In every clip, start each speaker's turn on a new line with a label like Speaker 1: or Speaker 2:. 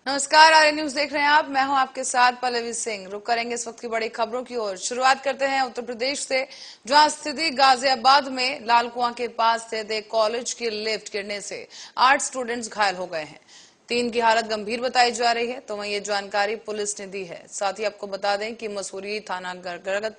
Speaker 1: नमस्कार, आर्य न्यूज देख रहे हैं आप। मैं हूं आपके साथ पल्लवी सिंह। रुक करेंगे इस वक्त की बड़ी खबरों की ओर। शुरुआत करते हैं उत्तर प्रदेश से, जहां स्थिति गाजियाबाद में लाल कुआं के पास स्थित एक कॉलेज की लिफ्ट गिरने से 8 स्टूडेंट्स घायल हो गए हैं। 3 की हालत गंभीर बताई जा रही है। तो वहीं ये जानकारी पुलिस ने दी है। साथ ही आपको बता दें कि मसूरी थाना अंतर्गत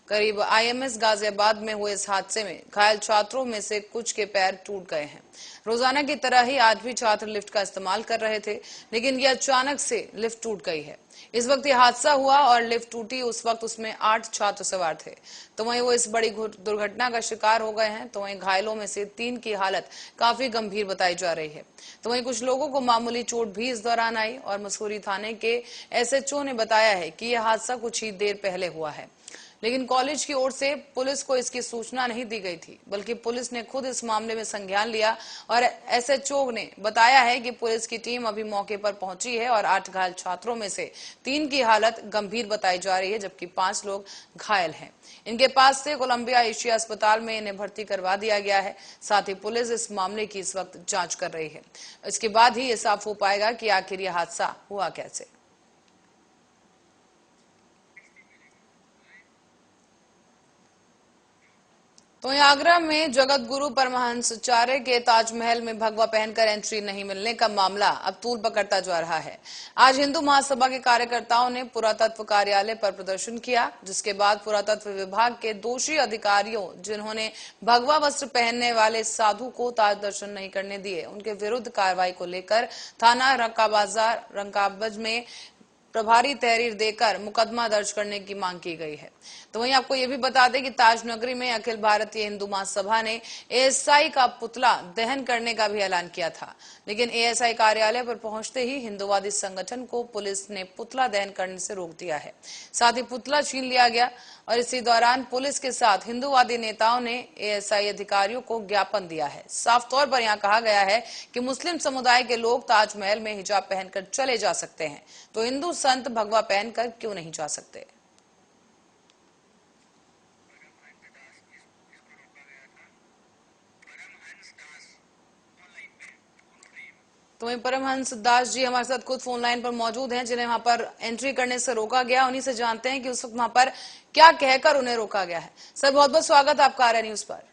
Speaker 1: करीब आईएमएस गाजियाबाद में हुए इस हादसे में घायल छात्रों में से कुछ के पैर टूट गए हैं। रोजाना की तरह ही आज भी छात्र लिफ्ट का इस्तेमाल कर रहे थे, लेकिन यह अचानक से लिफ्ट टूट गई है। इस वक्त यह हादसा हुआ और लिफ्ट टूटी उस वक्त उसमें 8 छात्र सवार थे। तो वहीं वो इस बड़ी दुर्घटना का शिकार हो गए हैं। तो वहीं घायलों में से 3 की हालत काफी गंभीर बताई जा रही है। तो वहीं कुछ लोगों को मामूली चोट भी इस दौरान आई और मसूरी थाने के एसएचओ ने बताया है कि यह हादसा कुछ ही देर पहले हुआ है, लेकिन कॉलेज की ओर से पुलिस को इसकी सूचना नहीं दी गई थी, बल्कि पुलिस ने खुद इस मामले में संज्ञान लिया। और एसएचओ ने बताया है कि पुलिस की टीम अभी मौके पर पहुंची है और 8 घायल छात्रों में से 3 की हालत गंभीर बताई जा रही है, जबकि 5 लोग घायल हैं। इनके पास से कोलंबिया एशिया अस्पताल में इन्हें भर्ती करवा दिया गया है। साथ ही पुलिस इस मामले की इस वक्त जांच कर रही है। इसके बाद ही ये साफ हो पाएगा कि आखिर यह हादसा हुआ कैसे। तो वहीं आगरा में जगत गुरु परमहंसाचार्य के ताजमहल में भगवा पहनकर एंट्री नहीं मिलने का मामला अब तूल पकड़ता जा रहा है। आज हिंदू महासभा के कार्यकर्ताओं ने पुरातत्व कार्यालय पर प्रदर्शन किया, जिसके बाद पुरातत्व विभाग के दोषी अधिकारियों, जिन्होंने भगवा वस्त्र पहनने वाले साधु को ताज दर्शन नहीं करने दिए, उनके विरुद्ध कार्रवाई को लेकर थाना रंकाबाज में प्रभारी तहरीर देकर मुकदमा दर्ज करने की मांग की गई है। तो वहीं आपको ये भी बता दें कि ताज नगरी में अखिल भारतीय हिंदू महासभा ने एएसआई का पुतला दहन करने का भी ऐलान किया था, लेकिन एएसआई कार्यालय पर पहुंचते ही हिंदुवादी संगठन को पुलिस ने पुतला दहन करने से रोक दिया है। साथ ही पुतला छीन लिया गया और इसी दौरान पुलिस के साथ हिंदूवादी नेताओं ने एएसआई अधिकारियों को ज्ञापन दिया है। साफ तौर पर यहां कहा गया है कि मुस्लिम समुदाय के लोग ताजमहल में हिजाब पहनकर चले जा सकते हैं, तो हिंदू संत भगवा पहनकर क्यों नहीं जा सकते। तो वहीं परमहंस दास जी हमारे साथ खुद फोन लाइन पर मौजूद हैं, जिन्हें वहां पर एंट्री करने से रोका गया। उन्हीं से जानते हैं कि उस वक्त वहां पर क्या कहकर उन्हें रोका गया है। सर, बहुत बहुत स्वागत आपका आर्य न्यूज पर।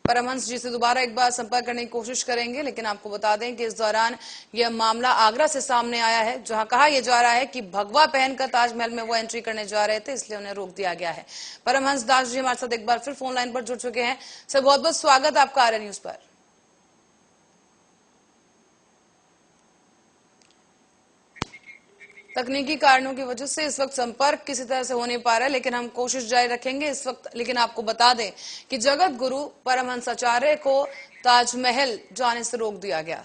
Speaker 1: परमहंस जी से दोबारा एक बार संपर्क करने की कोशिश करेंगे, लेकिन आपको बता दें कि इस दौरान यह मामला आगरा से सामने आया है, जहां कहा यह जा रहा है कि भगवा पहनकर ताजमहल में वो एंट्री करने जा रहे थे, इसलिए उन्हें रोक दिया गया है। परमहंस दास जी हमारे साथ एक बार फिर फोन लाइन पर जुड़ चुके हैं। सर, बहुत बहुत स्वागत आपका आर्य न्यूज पर। तकनीकी कारणों की वजह से इस वक्त संपर्क किसी तरह से हो नहीं पा रहा है, लेकिन हम कोशिश जारी रखेंगे इस वक्त। लेकिन आपको बता दें कि जगत गुरु परमहंसाचार्य को ताजमहल जाने से रोक दिया गया।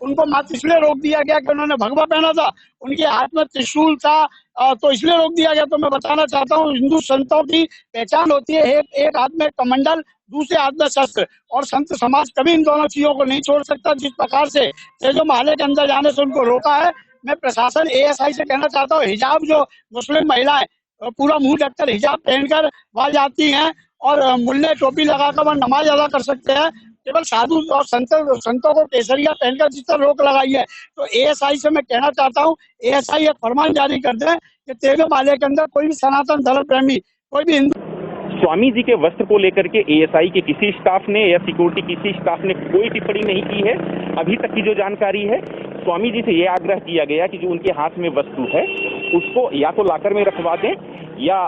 Speaker 2: उनको मात्र इसलिए रोक दिया गया कि उन्होंने भगवा पहना था, उनके हाथ में त्रिशूल था, तो इसलिए रोक दिया गया। तो मैं बताना चाहता हूँ, हिंदू संतों की पहचान होती है एक हाथ में कमंडल, दूसरे हाथ में शस्त्र, और संत समाज कभी इन दोनों चीजों को नहीं छोड़ सकता। जिस प्रकार से जो महल के अंदर जाने से उनको रोका है, मैं प्रशासन एएसआई से कहना चाहता हूँ, हिजाब जो मुस्लिम महिलाएं पूरा मुंह ढककर हिजाब पहनकर वहां जाती हैं और मुल्ले टोपी लगाकर वह नमाज अदा कर सकते हैं, केवल साधु और संतों को केसरिया पहनकर जिस तरह रोक लगाई है। तो एएसआई से मैं कहना चाहता हूँ, एएसआई एक फरमान जारी कर दे कि तेरे माले के अंदर कोई भी सनातन धर्म प्रेमी, कोई भी हिंदू।
Speaker 3: स्वामी जी के वस्त्र को लेकर के एएसआई के किसी स्टाफ ने या सिक्योरिटी किसी स्टाफ ने कोई टिप्पणी नहीं की है। अभी तक की जो जानकारी है, स्वामी जी से यह आग्रह किया गया कि जो उनके हाथ में वस्तु है उसको या तो लाकर में रखवा दें या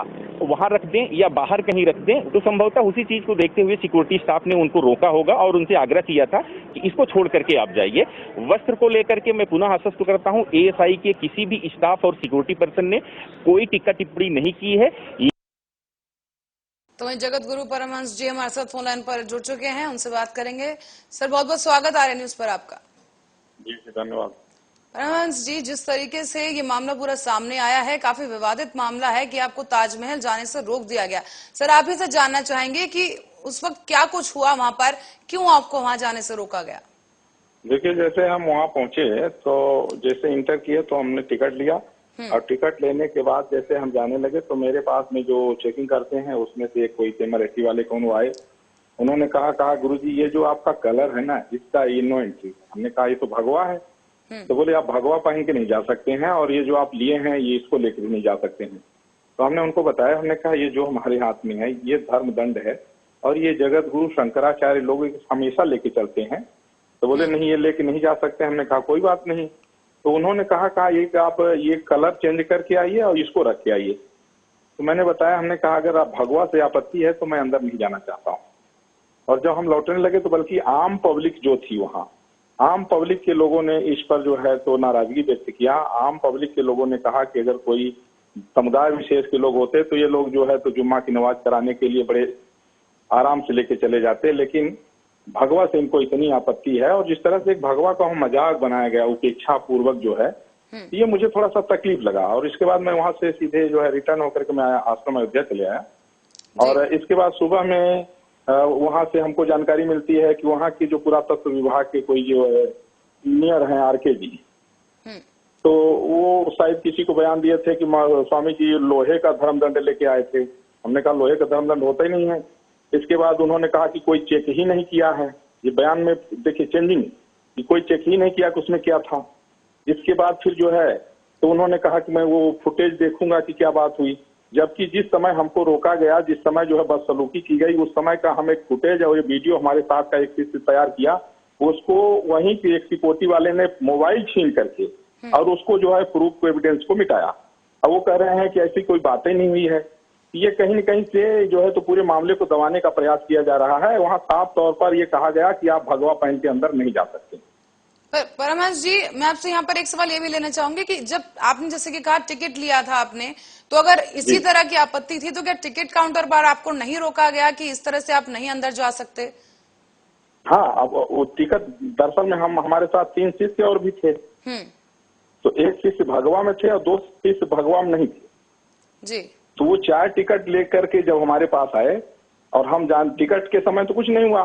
Speaker 3: वहां रख दें या बाहर कहीं रख दें। तो संभवतः उसी चीज को देखते हुए सिक्योरिटी स्टाफ ने उनको रोका होगा और उनसे आग्रह किया था कि इसको छोड़ करके आप जाइए। वस्त्र को लेकर के मैं पुनः आश्वस्त करता हूं, एएसआई के किसी भी स्टाफ और सिक्योरिटी पर्सन ने कोई टीका टिप्पणी नहीं की है।
Speaker 1: तो वहीं जगत गुरु परमहंस जी हमारे साथ फोन लाइन पर जुड़ चुके हैं, उनसे बात करेंगे। सर, बहुत बहुत स्वागत आर्य न्यूज पर आपका।
Speaker 4: जी धन्यवाद।
Speaker 1: परमहंस जी, जिस तरीके से ये मामला पूरा सामने आया है, काफी विवादित मामला है कि आपको ताजमहल जाने से रोक दिया गया। सर, आप ही से जानना चाहेंगे कि उस वक्त क्या कुछ हुआ वहां पर, क्यों आपको वहां जाने से रोका गया।
Speaker 4: देखिए, जैसे हम वहाँ पहुंचे तो जैसे इंटर किए तो हमने टिकट लिया और टिकट लेने के बाद जैसे हम जाने लगे तो मेरे पास में जो चेकिंग करते हैं उसमें से कोई तेमर एसी वाले कौन आए, उन्होंने कहा गुरुजी ये जो आपका कलर है ना इसका ये नो एंट्री। हमने कहा ये तो भगवा है। तो बोले आप भगवा पहन के नहीं जा सकते हैं और ये जो आप लिए हैं ये इसको लेकर नहीं जा सकते हैं। तो हमने उनको बताया, हमने कहा ये जो हमारे हाथ में है ये धर्म दंड है और ये जगत गुरु शंकराचार्य लोग हमेशा लेके चलते हैं। तो बोले नहीं ये लेके नहीं जा सकते। हमने कहा कोई बात नहीं। तो उन्होंने कहा ये कि आप ये कलर चेंज करके आइए और इसको रख के आइए। तो मैंने बताया, हमने कहा अगर आप भगवा से आपत्ति है तो मैं अंदर नहीं जाना चाहता हूँ। और जब हम लौटने लगे तो बल्कि आम पब्लिक जो थी वहाँ, आम पब्लिक के लोगों ने इस पर जो है तो नाराजगी व्यक्त किया। आम पब्लिक के लोगों ने कहा कि अगर कोई समुदाय विशेष के लोग होते तो ये लोग जो है तो जुम्मा की नमाज कराने के लिए बड़े आराम से लेके चले जाते, लेकिन भगवा से इनको इतनी आपत्ति है। और जिस तरह से एक भगवा का मजाक बनाया गया उपेक्षा पूर्वक जो है, ये मुझे थोड़ा सा तकलीफ लगा। और इसके बाद मैं वहां से सीधे जो है रिटर्न होकर के मैं आश्रम अयोध्या चले आया। और इसके बाद सुबह में वहां से हमको जानकारी मिलती है कि वहां की जो पुरातत्व विभाग के कोई जो इंजीनियर हैं आरके जी, तो वो शायद किसी को बयान दिए थे कि स्वामी जी लोहे का धर्मदंड लेके आए थे। हमने कहा लोहे का धर्मदंड होता ही नहीं है। इसके बाद उन्होंने कहा कि कोई चेक ही नहीं किया है। ये बयान में देखिए चेंजिंग कि कोई चेक ही नहीं किया कि उसमें क्या था। इसके बाद फिर जो है तो उन्होंने कहा कि मैं वो फुटेज देखूंगा कि क्या बात हुई, जबकि जिस समय हमको रोका गया, जिस समय जो है बदसलूकी की गई, उस समय का हम एक फुटेज और ये वीडियो हमारे साथ का एक चीज तैयार किया, उसको वहीं के एक सिक्योरिटी वाले ने मोबाइल छीन करके और उसको जो है प्रूफ एविडेंस को मिटाया। अब वो कह रहे हैं कि ऐसी कोई बातें नहीं हुई है। ये कहीं न कहीं से जो है तो पूरे मामले को दबाने का प्रयास किया जा रहा है। वहाँ साफ तौर पर यह कहा गया कि आप भगवा पहन के अंदर नहीं जा सकते।
Speaker 1: परमहंस जी, मैं आपसे यहाँ पर एक सवाल ये भी लेना चाहूंगी कि जब आपने जैसे कि कहा टिकट लिया था आपने, तो अगर इसी तरह की आपत्ति थी तो क्या टिकट काउंटर पर आपको नहीं रोका गया कि इस तरह से आप नहीं अंदर जा सकते?
Speaker 4: हाँ, अब वो टिकट दरअसल में हमारे साथ 3 शिष्य और भी थे। तो एक शिष्य भगवा में थे और 2 शिष्य भगवा में नहीं थे
Speaker 1: जी।
Speaker 4: तो वो 4 टिकट लेकर के जब हमारे पास आए और हम टिकट के समय तो कुछ नहीं हुआ,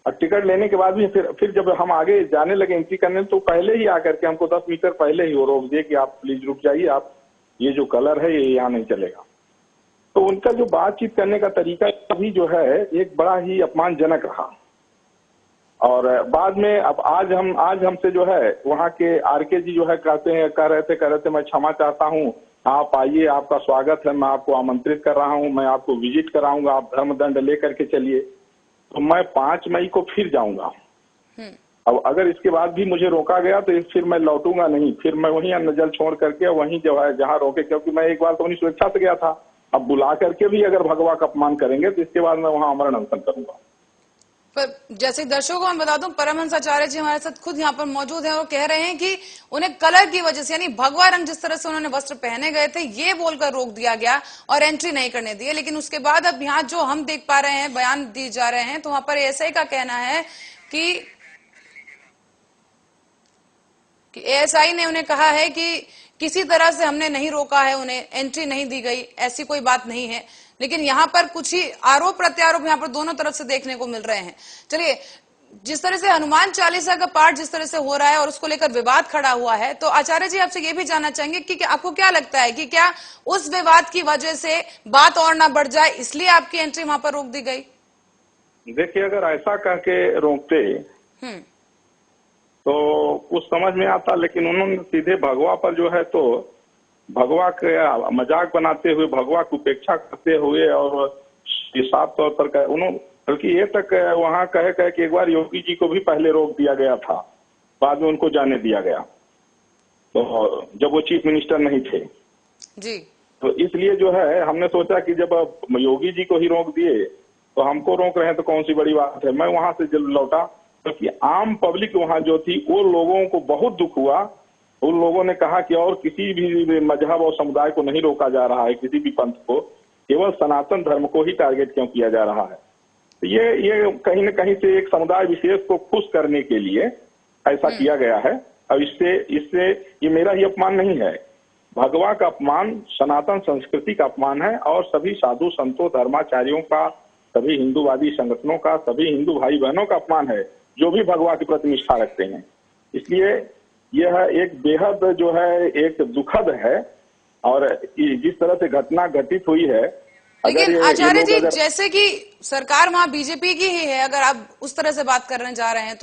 Speaker 4: और टिकट लेने के बाद भी फिर जब हम आगे जाने लगे एंट्री करने, तो पहले ही आकर के हमको 10 मीटर पहले ही वो रोक दिए कि आप प्लीज रुक जाइए, आप ये जो कलर है ये यहाँ नहीं चलेगा। तो उनका जो बातचीत करने का तरीका भी जो है एक बड़ा ही अपमानजनक रहा। और बाद में अब आज हमसे जो है वहाँ के आरके जी जो है कह रहे थे मैं क्षमा चाहता हूँ, आप आइए, आपका स्वागत है, मैं आपको आमंत्रित कर रहा हूँ, मैं आपको विजिट कराऊंगा, आप धर्मदंड लेकर के चलिए। तो मैं 5 मई को फिर जाऊंगा। अब अगर इसके बाद भी मुझे रोका गया तो फिर मैं लौटूंगा नहीं, फिर मैं वहीं अन्नजल छोड़ करके वहीं जो है जहाँ रोके, क्योंकि मैं एक बार तो अपनी स्वेच्छा से गया था। अब बुला करके भी अगर भगवा का अपमान करेंगे तो इसके बाद मैं वहाँ अमरण अनशन करूंगा।
Speaker 1: पर जैसे दर्शकों को मैं बता दूं, परमहंस आचार्य जी हमारे साथ खुद यहाँ पर मौजूद हैं और कह रहे हैं कि उन्हें कलर की वजह से, यानी भगवा रंग जिस तरह से उन्होंने वस्त्र पहने गए थे, ये बोलकर रोक दिया गया और एंट्री नहीं करने दिए। लेकिन उसके बाद अब यहाँ जो हम देख पा रहे हैं, बयान दिए जा रहे हैं, तो वहां पर एएसआई का कहना है कि एएसआई ने उन्हें कहा है कि किसी तरह से हमने नहीं रोका है, उन्हें एंट्री नहीं दी गई, ऐसी कोई बात नहीं है। लेकिन यहाँ पर कुछ ही आरोप प्रत्यारोप यहाँ पर दोनों तरफ से देखने को मिल रहे हैं। चलिए, जिस तरह से हनुमान चालीसा का पाठ जिस तरह से हो रहा है और उसको लेकर विवाद खड़ा हुआ है, तो आचार्य जी आपसे ये भी जानना चाहेंगे कि आपको क्या लगता है कि क्या उस विवाद की वजह से बात और ना बढ़ जाए, इसलिए आपकी एंट्री वहां पर रोक दी गई?
Speaker 4: देखिए, अगर ऐसा कह के रोकते तो कुछ समझ में आता, लेकिन उन्होंने सीधे भगवा पर जो है तो भगवा के मजाक बनाते हुए, भगवा की उपेक्षा करते हुए और साफ तौर पर उन्होंने बल्कि ये तक वहां कहे कि एक बार योगी जी को भी पहले रोक दिया गया था, बाद में उनको जाने दिया गया, तो जब वो चीफ मिनिस्टर नहीं थे
Speaker 1: जी।
Speaker 4: तो इसलिए जो है हमने सोचा कि जब योगी जी को ही रोक दिए तो हमको रोक रहे हैं तो कौन सी बड़ी बात है। मैं वहां से जब लौटा क्योंकि आम पब्लिक वहां जो थी वो लोगों को बहुत दुख हुआ। उन लोगों ने कहा कि और किसी भी मजहब और समुदाय को नहीं रोका जा रहा है, किसी भी पंथ को, केवल सनातन धर्म को ही टारगेट क्यों किया जा रहा है। तो ये कहीं न कहीं से एक समुदाय विशेष को खुश करने के लिए ऐसा किया गया है। अब इससे ये मेरा ही अपमान नहीं है, भगवा का अपमान सनातन संस्कृति का अपमान है और सभी साधु संतों, धर्माचार्यों का, सभी हिंदूवादी संगठनों का, सभी हिंदू भाई बहनों का अपमान है जो भी भगवा की प्रति निष्ठा रखते हैं। इसलिए यह एक बेहद जो है एक दुखद है और जिस तरह से घटना घटित हुई है,
Speaker 1: लेकिन आचार्य जी, जैसे कि सरकार वहां बीजेपी की ही है, अगर आप उस तरह से बात करने जा रहे हैं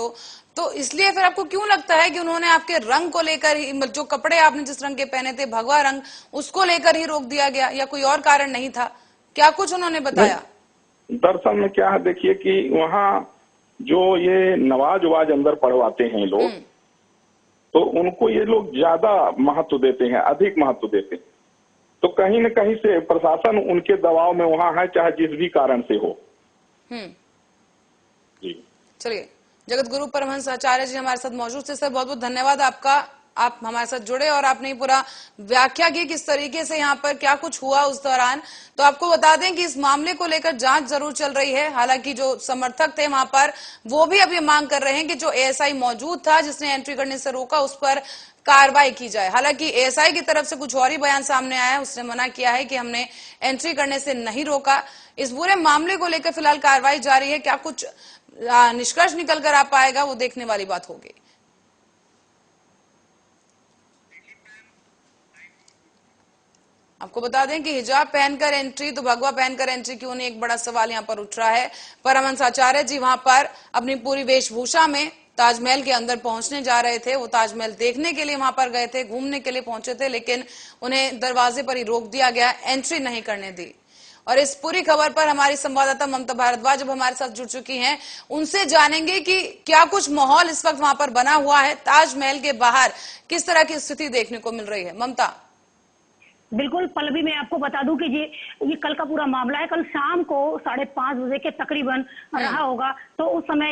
Speaker 1: तो इसलिए फिर आपको क्यों लगता है कि उन्होंने आपके रंग को लेकर ही, जो कपड़े आपने जिस रंग के पहने थे, भगवा रंग, उसको लेकर ही रोक दिया गया, या कोई और कारण नहीं था? क्या कुछ उन्होंने बताया?
Speaker 4: दरअसल में क्या है, देखिए कि वहाँ जो ये नमाज ववाज अंदर पढ़वाते हैं लोग, तो उनको ये लोग ज्यादा महत्व देते हैं, अधिक महत्व देते हैं। तो कहीं न कहीं से प्रशासन उनके दबाव में वहां है, चाहे जिस भी कारण से हो। जी
Speaker 1: चलिए, जगत गुरु परमहंस आचार्य जी हमारे साथ मौजूद थे। सर, बहुत बहुत धन्यवाद आपका, आप हमारे साथ जुड़े और आपने पूरा व्याख्या की किस तरीके से यहाँ पर क्या कुछ हुआ उस दौरान। तो आपको बता दें कि इस मामले को लेकर जांच जरूर चल रही है। हालांकि जो समर्थक थे वहां पर, वो भी अब ये मांग कर रहे हैं कि जो एएसआई मौजूद था जिसने एंट्री करने से रोका, उस पर कार्रवाई की जाए। हालांकि एएसआई की तरफ से कुछ और ही बयान सामने आया है, उसने मना किया है कि हमने एंट्री करने से नहीं रोका। इस पूरे मामले को लेकर फिलहाल कार्रवाई जारी है। क्या कुछ निष्कर्ष निकल कर आ पाएगा, वो देखने वाली बात होगी। आपको बता दें कि हिजाब पहनकर एंट्री तो भगवा पहनकर एंट्री क्यों नहीं, एक बड़ा सवाल यहां पर उठ रहा है। परमहंस आचार्य जी वहां पर अपनी पूरी वेशभूषा में ताजमहल के अंदर पहुंचने जा रहे थे। वो ताजमहल देखने के लिए वहां पर गए थे, घूमने के लिए पहुंचे थे, लेकिन उन्हें दरवाजे पर ही रोक दिया गया, एंट्री नहीं करने दी। और इस पूरी खबर पर हमारी संवाददाता ममता भारद्वाज अब हमारे साथ जुड़ चुकी हैं। उनसे जानेंगे कि क्या कुछ माहौल इस वक्त वहां पर बना हुआ है, ताजमहल के बाहर किस तरह की स्थिति देखने को मिल रही है। ममता।
Speaker 5: बिल्कुल पल्लवी, मैं आपको बता दूं कि ये कल का पूरा मामला है। कल शाम को 5:30 बजे के तकरीबन रहा होगा। तो उस समय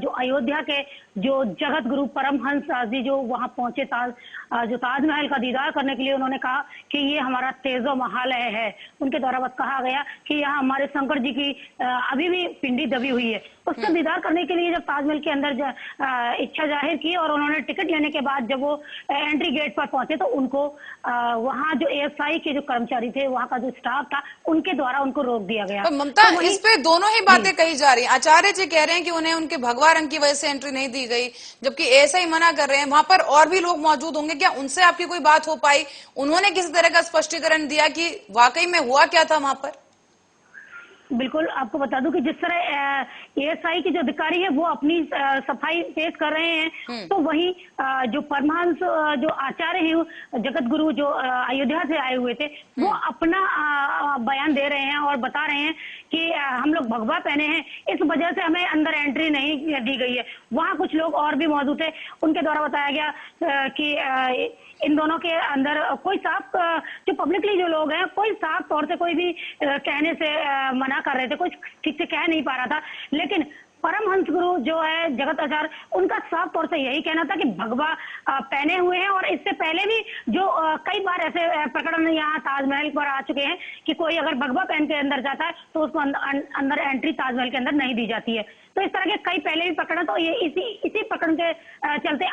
Speaker 5: जो अयोध्या के जो जगत गुरु परमहंस जी जो वहां पहुंचे जो ताजमहल का दीदार करने के लिए, उन्होंने कहा कि ये हमारा तेजो महालय है। उनके द्वारा बस कहा गया कि यहाँ हमारे शंकर जी की अभी भी पिंडी दबी हुई है। उसका दीदार करने के लिए जब ताजमहल के अंदर इच्छा जाहिर की और उन्होंने टिकट लेने के बाद जब वो एंट्री गेट पर पहुंचे, तो उनको वहाँ जो एएसआई के जो कर्मचारी थे, वहाँ का जो स्टाफ था, उनके द्वारा उनको रोक दिया गया।
Speaker 1: तो ममता, तो इस पे दोनों ही बातें कही जा रही हैं। आचार्य जी कह रहे हैं कि उन्हें उनके भगवा रंग की वजह से एंट्री नहीं दी गई, जबकि एएसआई मना कर रहे हैं। वहां पर और भी लोग मौजूद होंगे, क्या उनसे आपकी कोई बात हो पाई? उन्होंने किसी तरह का स्पष्टीकरण दिया कि वाकई में हुआ क्या था वहां पर?
Speaker 5: बिल्कुल, आपको बता दूं कि जिस तरह एएसआई के जो अधिकारी है वो अपनी सफाई पेश कर रहे हैं, तो वही जो परमहंस जो आचार्य हैं, जगत गुरु जो अयोध्या से आए हुए थे, वो अपना बयान दे रहे हैं और बता रहे हैं कि हम लोग भगवा पहने हैं, इस वजह से हमें अंदर एंट्री नहीं दी गई है। वहाँ कुछ लोग और भी मौजूद थे, उनके द्वारा बताया गया कि इन दोनों के अंदर कोई साफ, जो पब्लिकली जो लोग हैं, कोई साफ तौर से कोई भी कहने से मना कर रहे थे, कोई ठीक से कह नहीं पा रहा था। लेकिन परमहंस गुरु जो है जगत आचार्य, उनका साफ तौर से यही कहना था कि भगवा पहने हुए हैं। और इससे पहले भी जो कई बार ऐसे प्रकरण यहाँ ताजमहल पर आ चुके हैं कि कोई अगर भगवा पहन के अंदर जाता है तो उसको अंदर एंट्री ताजमहल के अंदर नहीं दी जाती है। तो इस तरह के कई पहले भी प्रकरण, तो ये इसी प्रकरण के चलते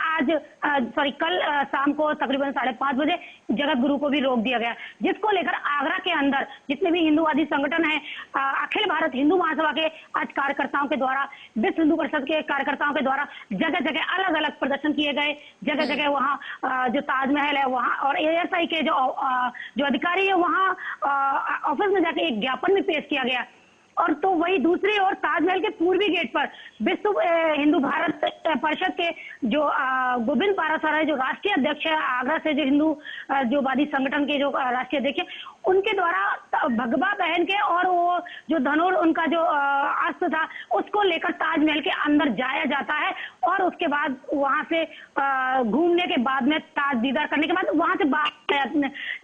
Speaker 5: कल शाम को तकरीबन 5:30 बजे जगत गुरु को भी रोक दिया गया, जिसको लेकर आगरा के अंदर जितने भी हिंदूवादी संगठन है, अखिल भारत हिंदू महासभा के आज कार्यकर्ताओं के द्वारा, विश्व हिंदू परिषद के कार्यकर्ताओं के द्वारा जगह जगह अलग अलग प्रदर्शन किए गए। जगह जगह वहाँ जो ताजमहल है वहाँ, और एएसआई के जो अधिकारी है वहाँ ऑफिस में जाके एक ज्ञापन भी पेश किया गया। और तो वही दूसरी ओर ताजमहल के पूर्वी गेट पर विश्व हिंदू भारत परिषद के जो गोविंद पाराशर है, जो राष्ट्रीय अध्यक्ष है आगरा से, जो हिंदू जो वादी संगठन के जो राष्ट्रीय अध्यक्ष है, उनके द्वारा भगवा पहन के और वो जो धनुर उनका जो अस्त्र था उसको लेकर ताजमहल के अंदर जाया जाता है। और उसके बाद वहां से घूमने के बाद में, ताज दीदार करने के बाद वहां से बाहर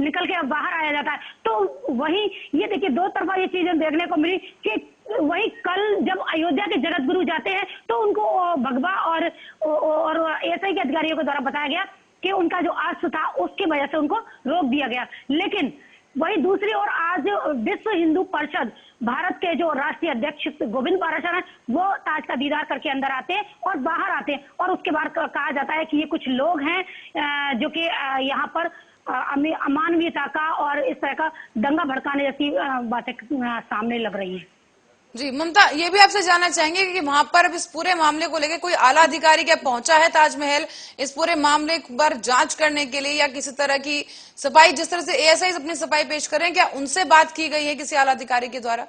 Speaker 5: निकल के बाहर आया जाता है। तो वही ये देखिए, दो तरफा ये चीजें देखने को मिली कि वही कल जब अयोध्या के जगत गुरु जाते हैं तो उनको भगवा और एएसआई के अधिकारियों के द्वारा बताया गया कि उनका जो अस्त्र था उसकी वजह से उनको रोक दिया गया। लेकिन वही दूसरी ओर आज विश्व हिंदू परिषद भारत के जो राष्ट्रीय अध्यक्ष गोविंद पाराशर हैं, वो ताज का दीदार करके अंदर आते हैं और बाहर आते हैं। और उसके बाद कहा जाता है कि ये कुछ लोग हैं जो कि यहाँ पर अमानवीयता का और इस तरह का दंगा भड़काने जैसी बातें सामने लग रही हैं।
Speaker 1: जी ममता, ये भी आपसे जानना चाहेंगे कि वहां पर अब इस पूरे मामले को लेकर कोई आला अधिकारी क्या पहुंचा है ताजमहल इस पूरे मामले पर जांच करने के लिए, या किसी तरह की सफाई, जिस तरह से एएसआई अपनी सफाई पेश कर रहे हैं, क्या उनसे बात की गई है किसी आला अधिकारी के द्वारा?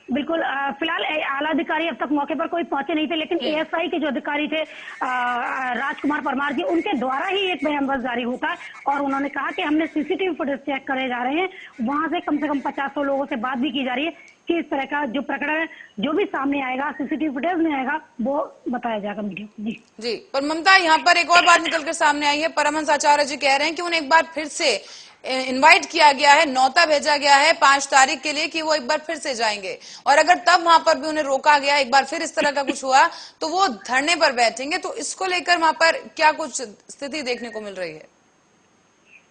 Speaker 5: बिल्कुल, फिलहाल आला अधिकारी अब तक मौके पर कोई पहुंचे नहीं थे, लेकिन एएसआई के जो अधिकारी थे राजकुमार परमार जी, उनके द्वारा ही एक बयान बस जारी होता है और उन्होंने कहा कि हमने सीसीटीवी फुटेज चेक करे जा रहे हैं, वहां से कम 50 लोगों से बात भी की जा रही है कि इस तरह का जो प्रकरण है, जो भी सामने आएगा सीसीटीवी फुटेज में आएगा, वो बताया जाएगा मीडिया को। जी
Speaker 1: जी, पर ममता, यहाँ पर एक और बात निकलकर सामने आई है। परमहंस आचार्य जी कह रहे हैं कि उन्हें एक बार फिर से इनवाइट किया गया है, न्योता भेजा गया है 5 तारीख के लिए कि वो एक बार फिर से जाएंगे, और अगर तब वहां पर भी उन्हें रोका गया, एक बार फिर इस तरह का कुछ हुआ तो वो धरने पर बैठेंगे। तो इसको लेकर वहां पर क्या कुछ स्थिति देखने को मिल रही है?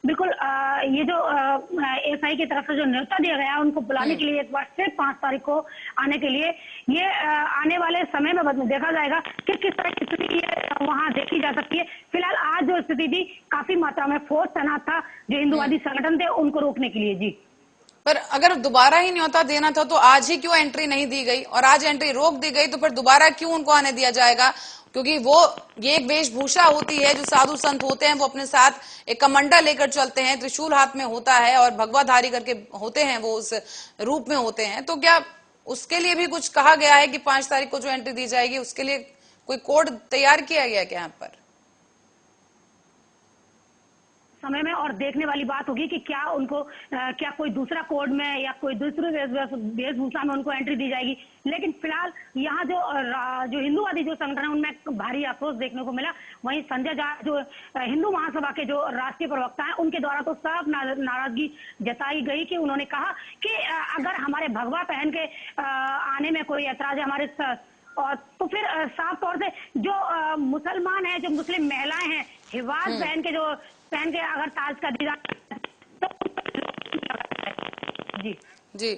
Speaker 5: बिल्कुल, ये जो एएसआई की तरफ से जो न्योता दिया गया है उनको बुलाने के लिए एक बार फिर 5 तारीख को आने के लिए, ये आने वाले समय में देखा जाएगा कि किस तरह की स्थिति वहां देखी जा सकती है। फिलहाल आज जो स्थिति थी, काफी मात्रा में फोर्स तैनात था जो हिंदुवादी संगठन थे उनको रोकने के लिए। जी,
Speaker 1: पर अगर दोबारा ही न्योता देना था तो आज ही क्यों एंट्री नहीं दी गई, और आज एंट्री रोक दी गई तो फिर दोबारा क्यों उनको आने दिया जाएगा? क्योंकि वो ये एक वेशभूषा होती है, जो साधु संत होते हैं वो अपने साथ एक कमंडल लेकर चलते हैं, त्रिशूल हाथ में होता है और भगवाधारी करके होते हैं, वो उस रूप में होते हैं। तो क्या उसके लिए भी कुछ कहा गया है कि 5 तारीख को जो एंट्री दी जाएगी उसके लिए कोई कोड तैयार किया गया क्या यहाँ पर?
Speaker 5: समय में और देखने वाली बात होगी कि क्या उनको क्या कोई दूसरा कोड में या कोई दूसरी वेशभूषा में उनको एंट्री दी जाएगी। लेकिन फिलहाल यहाँ जो हिंदूवादी जो संगठन है उनमें भारी आक्रोश देखने को मिला। वहीं संजय झा जो हिंदू महासभा के जो राष्ट्रीय प्रवक्ता हैं, उनके द्वारा तो साफ नाराजगी जताई गई कि उन्होंने कहा कि अगर हमारे भगवा पहन के आने में कोई ऐतराज है हमारे और तो फिर साफ तौर से जो मुसलमान है, जो मुस्लिम महिलाएं हैं, हिजाब पहन के अगर ताज का दीदार तो जी
Speaker 1: जी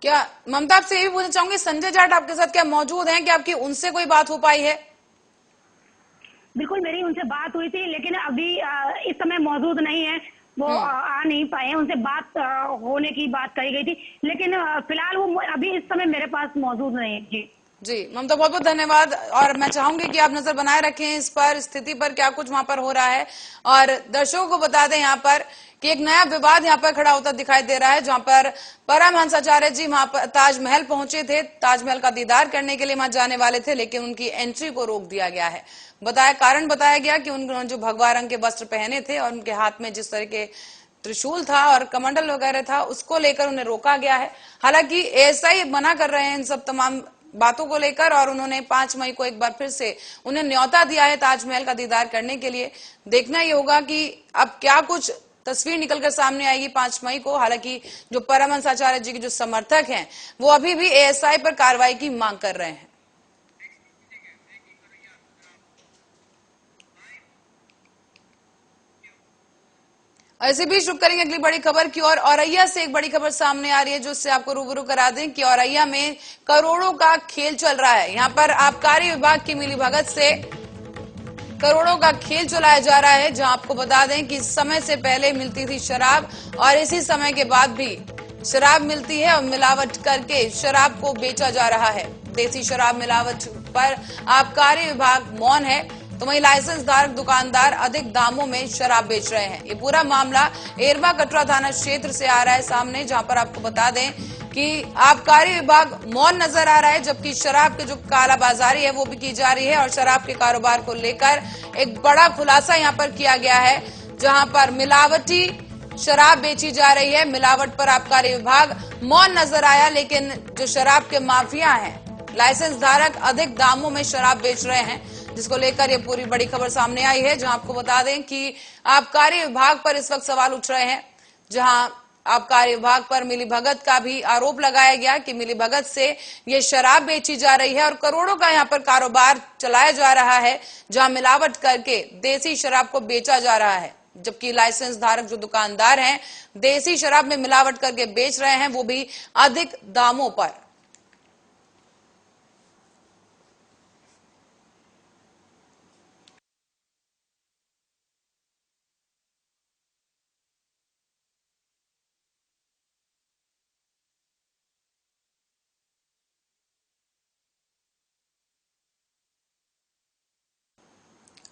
Speaker 1: क्या ममता, आपसे ये भी पूछना चाहूंगी, संजय जाट आपके साथ क्या मौजूद हैं? क्या आपकी उनसे कोई बात हो पाई है?
Speaker 5: बिल्कुल, मेरी उनसे बात हुई थी, लेकिन अभी इस समय मौजूद नहीं है, वो आ नहीं पाए हैं। उनसे बात होने की बात कही गई थी, लेकिन फिलहाल वो अभी इस समय मेरे पास मौजूद नहीं है। जी
Speaker 1: जी ममता, बहुत बहुत धन्यवाद, और मैं चाहूंगी कि आप नजर बनाए रखें इस पर, स्थिति पर, क्या कुछ वहां पर हो रहा है। और दर्शकों को बता दें यहाँ पर कि एक नया विवाद यहाँ पर खड़ा होता दिखाई दे रहा है, जहां पर परमहंस आचार्य जी वहां पर ताजमहल पहुंचे थे, ताजमहल का दीदार करने के लिए वहां जाने वाले थे, लेकिन उनकी एंट्री को रोक दिया गया है। कारण बताया गया कि उन्होंने जो भगवा रंग के वस्त्र पहने थे और उनके हाथ में जिस तरह के त्रिशूल था और कमंडल वगैरह था, उसको लेकर उन्हें रोका गया है। हालांकि एएसआई मना कर रहे हैं इन सब तमाम बातों को लेकर, और उन्होंने 5 मई को एक बार फिर से उन्हें न्योता दिया है ताजमहल का दीदार करने के लिए। देखना ये होगा कि अब क्या कुछ तस्वीर निकलकर सामने आएगी 5 मई को। हालांकि जो परमहंस आचार्य जी के जो समर्थक हैं वो अभी भी एएसआई पर कार्रवाई की मांग कर रहे हैं। इसी बीच रुक करेंगे अगली बड़ी खबर की ओर। औरैया से एक बड़ी खबर सामने आ रही है, जो इससे आपको रूबरू करा दें कि औरैया में करोड़ों का खेल चल रहा है। यहाँ पर आबकारी विभाग की मिलीभगत से करोड़ों का खेल चलाया जा रहा है, जहां आपको बता दें कि समय से पहले मिलती थी शराब और इसी समय के बाद भी शराब मिलती है और मिलावट करके शराब को बेचा जा रहा है। देसी शराब मिलावट पर आबकारी विभाग मौन है, तो वहीं लाइसेंस धारक दुकानदार अधिक दामों में शराब बेच रहे हैं। ये पूरा मामला एरवा कटरा थाना क्षेत्र से आ रहा है सामने, जहां पर आपको बता दें कि आबकारी विभाग मौन नजर आ रहा है, जबकि शराब की जो कालाबाजारी है वो भी की जा रही है। और शराब के कारोबार को लेकर एक बड़ा खुलासा यहाँ पर किया गया है, जहां पर मिलावटी शराब बेची जा रही है। मिलावट पर आबकारी विभाग मौन नजर आया, लेकिन जो शराब के माफिया हैं, लाइसेंस धारक अधिक दामों में शराब बेच रहे हैं, जिसको लेकर ये पूरी बड़ी खबर सामने आई है। जहां आपको बता दें कि आबकारी विभाग पर इस वक्त सवाल उठ रहे हैं, जहां आबकारी विभाग पर मिलीभगत का भी आरोप लगाया गया कि मिलीभगत से ये शराब बेची जा रही है और करोड़ों का यहाँ पर कारोबार चलाया जा रहा है, जहां मिलावट करके देसी शराब को बेचा जा रहा है, जबकि लाइसेंस धारक जो दुकानदार हैं देसी शराब में मिलावट करके बेच रहे हैं, वो भी अधिक दामों पर।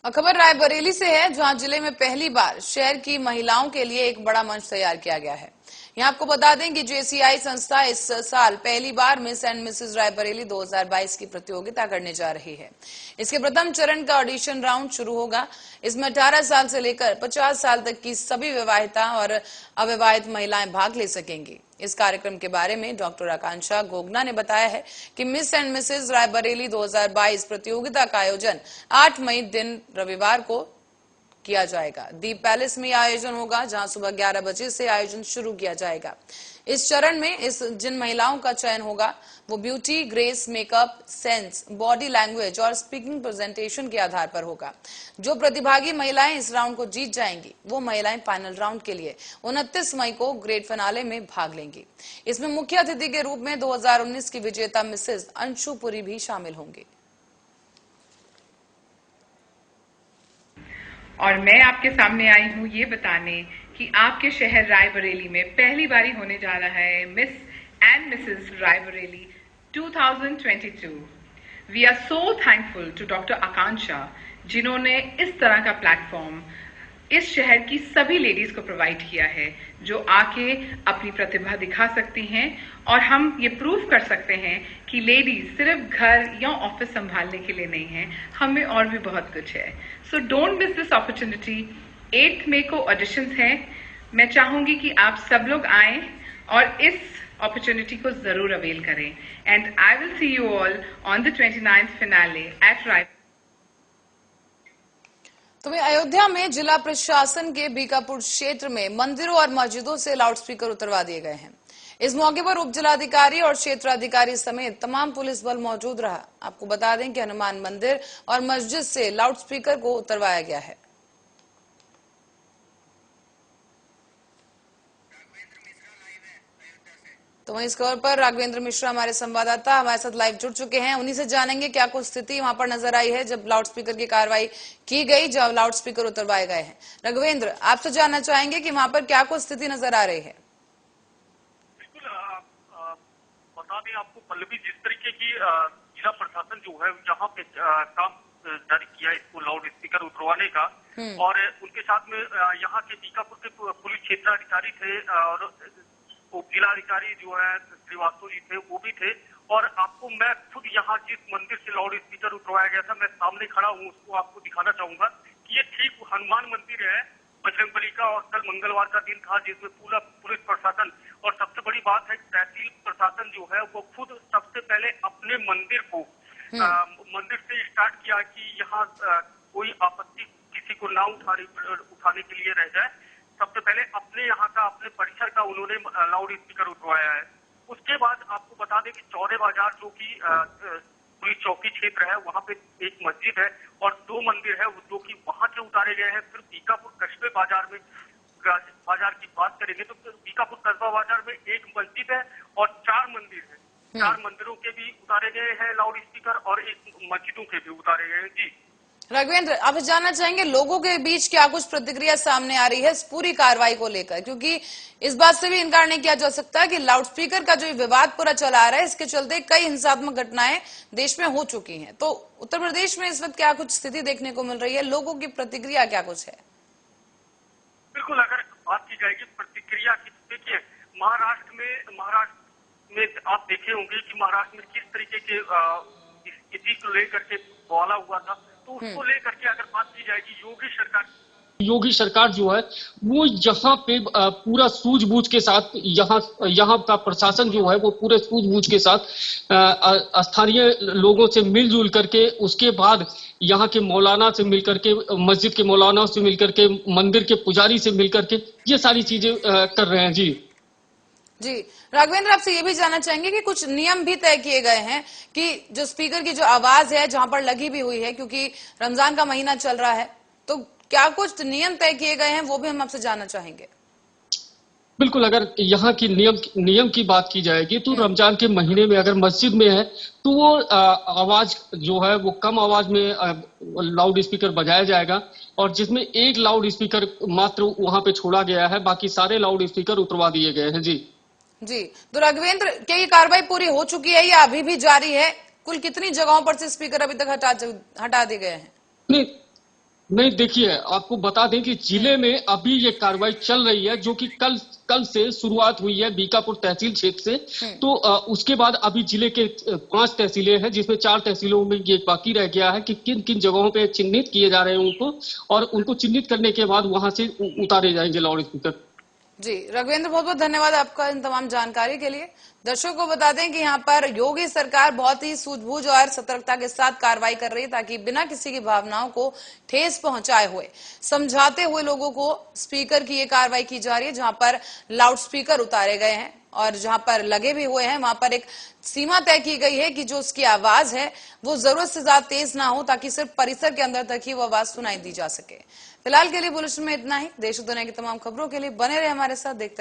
Speaker 1: खबर रायबरेली से है, जहां जिले में पहली बार शहर की महिलाओं के लिए एक बड़ा मंच तैयार किया गया है। यहां आपको बता दें कि JCI संस्था इस साल पहली बार मिस एंड मिसेस रायबरेली 2022 की प्रतियोगिता करने जा रही है। इसके प्रथम चरण का ऑडिशन राउंड शुरू होगा। इसमें 18 साल से लेकर 50 साल तक की सभी विवाहिता और अविवाहित महिलाएं भाग ले सकेंगी। इस कार्यक्रम के बारे में डॉक्टर आकांक्षा गोगना ने बताया है कि मिस एंड मिसेस रायबरेली 2022 प्रतियोगिता का आयोजन 8 मई दिन रविवार को किया जाएगा। दीप पैलेस में आयोजन होगा, जहां सुबह 11 बजे से आयोजन शुरू किया जाएगा। इस चरण में जिन महिलाओं का चयन होगा वो beauty, grace, makeup, sense, body language और स्पीकिंग प्रेजेंटेशन के आधार पर होगा। जो प्रतिभागी महिलाएं इस राउंड को जीत जाएंगी वो महिलाएं फाइनल राउंड के लिए 29 मई को ग्रेट फिनाले में भाग लेंगी। इसमें मुख्य अतिथि के रूप में 2019 की विजेता मिसेस अंशु पुरी भी शामिल होंगी।
Speaker 6: और मैं आपके सामने आई हूँ ये बताने कि आपके शहर रायबरेली में पहली बारी होने जा रहा है miss and Mrs Raebareli 2022। We are so thankful to doctor Akanksha, जिन्होंने इस तरह का प्लेटफॉर्म इस शहर की सभी लेडीज को प्रोवाइड किया है, जो आके अपनी प्रतिभा दिखा सकती हैं और हम ये प्रूव कर सकते हैं कि लेडीज सिर्फ घर या ऑफिस संभालने के लिए नहीं है, हमें और भी बहुत कुछ है। So don't miss this opportunity. 8 मई को ऑडिशंस हैं। मैं चाहूंगी कि आप सब लोग आएं और इस अपॉर्चुनिटी को जरूर अवेल करें। And I will see you all on the 29th finale at Raipur.
Speaker 1: तो अयोध्या में जिला प्रशासन के बीकापुर क्षेत्र में मंदिरों और मस्जिदों से लाउडस्पीकर उतरवा दिए गए हैं। इस मौके पर उप जिलाधिकारी और क्षेत्राधिकारी समेत तमाम पुलिस बल मौजूद रहा। आपको बता दें कि हनुमान मंदिर और मस्जिद से लाउडस्पीकर को उतरवाया गया है। तो वहीं इस खबर पर राघवेंद्र मिश्रा हमारे संवाददाता हमारे साथ लाइव जुड़ चुके हैं। उन्हीं से जानेंगे क्या कुछ स्थिति वहां पर नजर आई है जब लाउडस्पीकर की कार्रवाई की गई, जब लाउडस्पीकर उतरवाए गए हैं। राघवेंद्र, आपसे जानना चाहेंगे कि वहां पर क्या कुछ स्थिति नजर आ रही है।
Speaker 7: बिल्कुल, बता दें आपको पल्लवी, जिस तरीके की जिला प्रशासन जो है यहाँ पे काम जारी किया इसको लाउड स्पीकर उतरवाने का, और उनके साथ में यहाँ के बीकापुर के पुलिस क्षेत्राधिकारी थे और उप जिलाधिकारी जो है श्रीवास्तव जी थे, वो भी थे। और आपको मैं खुद यहाँ जिस मंदिर से लाउड स्पीकर उतरवाया गया था, मैं सामने खड़ा हूँ, उसको आपको दिखाना चाहूंगा कि ये ठीक हनुमान मंदिर है बजरंगबली का। और कल मंगलवार का दिन था जिसमें पूरा पुलिस प्रशासन और सबसे बड़ी बात है तहसील प्रशासन जो है वो खुद सबसे पहले अपने मंदिर को मंदिर से स्टार्ट किया कि यहाँ कोई आपत्ति किसी को ना उठाने के लिए रह जाए। सबसे पहले अपने यहाँ का अपने परिसर का उन्होंने लाउड स्पीकर उठवाया है। उसके बाद आपको बता दें कि चौधे बाजार जो कि पुलिस चौकी क्षेत्र है, वहाँ पे एक मस्जिद है और 2 मंदिर है जो कि वहाँ से उतारे गए हैं। फिर बीकापुर कस्बे बाजार की बात करेंगे तो बीकापुर कस्बा बाजार में एक मस्जिद है और 4 मंदिर है। 4 मंदिरों के भी उतारे गए हैं लाउड स्पीकर और एक मस्जिदों के भी उतारे गए हैं। जी
Speaker 1: राघवेंद्र, आप जानना चाहेंगे लोगों के बीच क्या कुछ प्रतिक्रिया सामने आ रही है इस पूरी कार्रवाई को लेकर, क्योंकि इस बात से भी इनकार नहीं किया जा सकता कि लाउडस्पीकर का जो विवाद पूरा चला आ रहा है, इसके चलते कई हिंसात्मक घटनाएं देश में हो चुकी हैं। तो उत्तर प्रदेश में इस वक्त क्या कुछ स्थिति देखने को मिल रही है, लोगों की प्रतिक्रिया क्या कुछ है?
Speaker 7: बिल्कुल, अगर बात की जाएगी प्रतिक्रिया की, देखिए महाराष्ट्र में आप देखे होंगे कि महाराष्ट्र में किस तरीके के स्थिति को लेकर के बोला हुआ था, तो उसको लेकर के अगर बात की जाएगी योगी सरकार जो है वो यहाँ पे पूरा सूझबूझ के साथ यहाँ का प्रशासन जो है वो पूरे सूझबूझ के साथ स्थानीय लोगों से मिलजुल करके, उसके बाद यहाँ के मौलाना से मिलकर के, मस्जिद के मौलाना से मिलकर के, मंदिर के पुजारी से मिलकर के ये सारी चीजें कर रहे हैं।
Speaker 1: जी राघवेंद्र, आपसे ये भी जानना चाहेंगे कि कुछ नियम भी तय किए गए हैं कि जो स्पीकर की जो आवाज है जहां पर लगी भी हुई है, क्योंकि रमजान का महीना चल रहा है, तो क्या कुछ नियम तय किए गए हैं वो भी हम आपसे जानना चाहेंगे।
Speaker 8: बिल्कुल, अगर यहाँ की नियम की बात की जाएगी तो रमजान के महीने में अगर मस्जिद में है तो वो आवाज जो है वो कम आवाज में लाउड स्पीकर बजाया जाएगा और जिसमें एक लाउड स्पीकर मात्र वहां पे छोड़ा गया है, बाकी सारे लाउड स्पीकर उतरवा दिए गए हैं।
Speaker 1: जी, तो राघवेंद्र, क्या ये कार्रवाई पूरी हो चुकी है या अभी भी जारी है? कुल कितनी जगहों पर से स्पीकर अभी तक हटा दिए गए हैं?
Speaker 8: नहीं, देखिए आपको बता दें कि जिले में अभी ये कार्रवाई चल रही है, जो कि कल से शुरुआत हुई है बीकापुर तहसील क्षेत्र से। तो उसके बाद अभी जिले के 5 तहसीलें हैं, जिसमें 4 तहसीलों में ये बाकी रह गया है कि किन किन जगहों पे चिन्हित किए जा रहे हैं उनको, और उनको चिन्हित करने के बाद वहां से उतारे जाएंगे लाउड स्पीकर।
Speaker 1: जी रघुवेंद्र, बहुत बहुत धन्यवाद आपका इन तमाम जानकारी के लिए। दर्शकों को बता दें कि यहाँ पर योगी सरकार बहुत ही सूझबूझ और सतर्कता के साथ कार्रवाई कर रही है, ताकि बिना किसी की भावनाओं को ठेस पहुंचाए हुए, समझाते हुए लोगों को स्पीकर की ये कार्रवाई की जा रही है, जहां पर लाउड स्पीकर उतारे गए हैं और जहां पर लगे भी हुए हैं वहां पर एक सीमा तय की गई है कि जो उसकी आवाज है वो जरूरत से ज्यादा तेज ना हो, ताकि सिर्फ परिसर के अंदर तक ही वो आवाज सुनाई दी जा सके। फिलहाल के लिए बुलेटिन में इतना ही। देश और दुनिया की तमाम खबरों के लिए बने रहे हमारे साथ, देखते